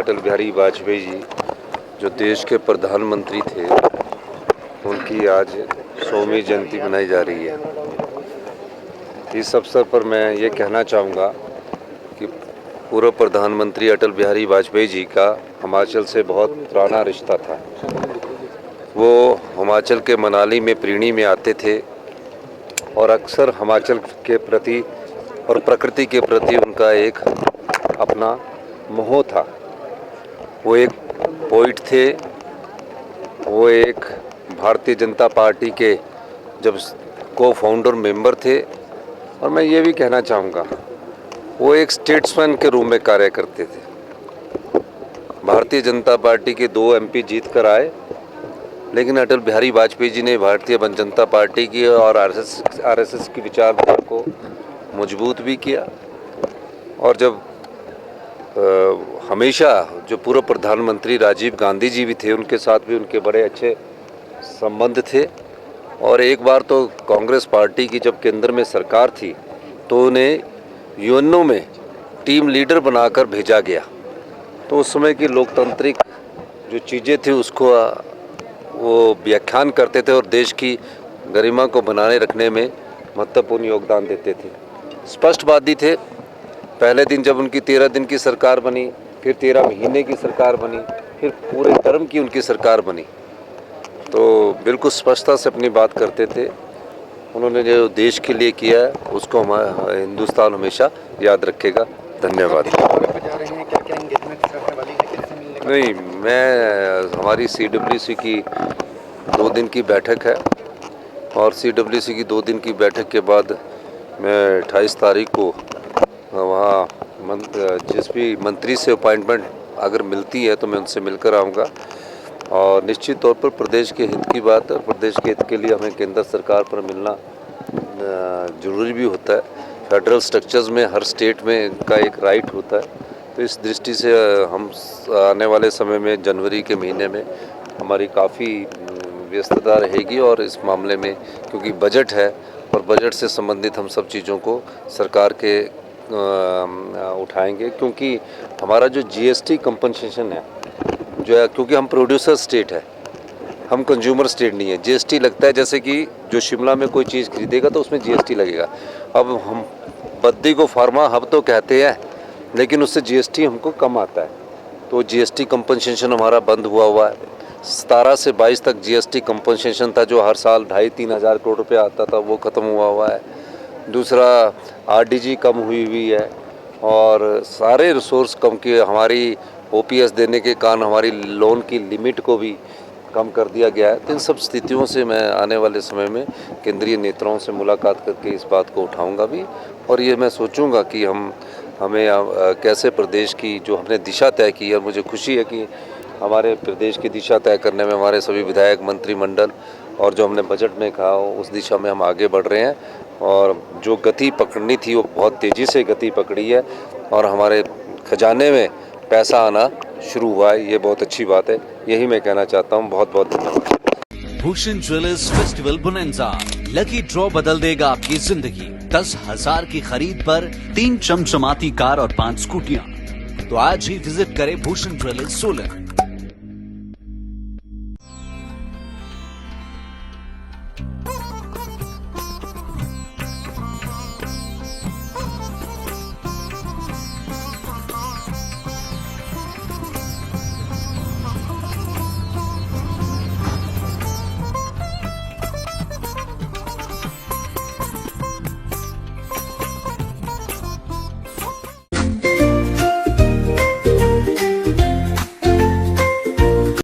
अटल बिहारी वाजपेयी जी जो देश के प्रधानमंत्री थे, उनकी आज 100वीं जयंती मनाई जा रही है। इस अवसर पर मैं ये कहना चाहूँगा कि पूर्व प्रधानमंत्री अटल बिहारी वाजपेयी जी का हिमाचल से बहुत पुराना रिश्ता था। वो हिमाचल के मनाली में प्रीणी में आते थे और अक्सर हिमाचल के प्रति और प्रकृति के प्रति उनका एक अपना मोह था। वो एक पोइट थे, वो एक भारतीय जनता पार्टी के जब को फाउंडर मेंबर थे, और मैं ये भी कहना चाहूँगा वो एक स्टेट्समैन के रूप में कार्य करते थे। भारतीय जनता पार्टी के 2 MP जीत कर आए, लेकिन अटल बिहारी वाजपेयी जी ने भारतीय जनता पार्टी की और RSS की विचारधारा को मजबूत भी किया। और जब हमेशा जो पूर्व प्रधानमंत्री राजीव गांधी जी भी थे, उनके साथ भी उनके बड़े अच्छे संबंध थे। और एक बार तो कांग्रेस पार्टी की जब केंद्र में सरकार थी तो उन्हें यूएनओ में टीम लीडर बनाकर भेजा गया। तो उस समय की लोकतांत्रिक जो चीज़ें थी उसको वो व्याख्यान करते थे और देश की गरिमा को बनाए रखने में महत्वपूर्ण योगदान देते थे। स्पष्टवादी थे। पहले दिन जब उनकी 13 दिन की सरकार बनी, फिर 13 महीने की सरकार बनी, फिर पूरे टर्म की उनकी सरकार बनी, तो बिल्कुल स्पष्टता से अपनी बात करते थे। उन्होंने जो देश के लिए किया है उसको हमारा हिंदुस्तान हमेशा याद रखेगा। धन्यवाद। नहीं, मैं हमारी CWC की 2 दिन की बैठक है और CWC की 2 दिन की बैठक के बाद मैं 28 तारीख को वहाँ जिस भी मंत्री से अपॉइंटमेंट अगर मिलती है तो मैं उनसे मिलकर आऊँगा। और निश्चित तौर पर प्रदेश के हित की बात है और प्रदेश के हित के लिए हमें केंद्र सरकार पर मिलना ज़रूरी भी होता है। फेडरल स्ट्रक्चर्स में हर स्टेट में का एक राइट होता है। तो इस दृष्टि से हम आने वाले समय में जनवरी के महीने में हमारी काफ़ी व्यस्तता रहेगी और इस मामले में क्योंकि बजट है और बजट से संबंधित हम सब चीज़ों को सरकार के उठाएंगे। क्योंकि हमारा जो GST कंपनसेशन है जो है, क्योंकि हम प्रोड्यूसर स्टेट है, हम कंज्यूमर स्टेट नहीं है। GST लगता है, जैसे कि जो शिमला में कोई चीज़ खरीदेगा तो उसमें GST लगेगा। अब हम बद्दी को फार्मा हब तो कहते हैं, लेकिन उससे GST हमको कम आता है। तो GST कंपनसेशन हमारा बंद हुआ है। 17 से 22 तक GST कंपनसेशन था जो हर साल 2,500-3 हज़ार करोड़ रुपये आता था, वो ख़त्म हुआ है। दूसरा RDG कम हुई है और सारे रिसोर्स कम किए। हमारी OPS देने के कारण हमारी लोन की लिमिट को भी कम कर दिया गया है। तो इन सब स्थितियों से मैं आने वाले समय में केंद्रीय नेताओं से मुलाकात करके इस बात को उठाऊंगा भी, और ये मैं सोचूंगा कि हमें कैसे प्रदेश की जो हमने दिशा तय की है। और मुझे खुशी है कि हमारे प्रदेश की दिशा तय करने में हमारे सभी विधायक, मंत्रिमंडल और जो हमने बजट में कहा उस दिशा में हम आगे बढ़ रहे हैं। और जो गति पकड़नी थी वो बहुत तेज़ी से गति पकड़ी है और हमारे खजाने में पैसा आना शुरू हुआ है। ये बहुत अच्छी बात है। यही मैं कहना चाहता हूँ। बहुत बहुत धन्यवाद। Bhushan Jewellers festival bonanza, lucky draw बदल देगा आपकी जिंदगी। 10,000 की खरीद पर 3 चमचमाती कार और 5 स्कूटियां। तो आज ही विजिट करें भूषण ज्वेलर्स सोलन।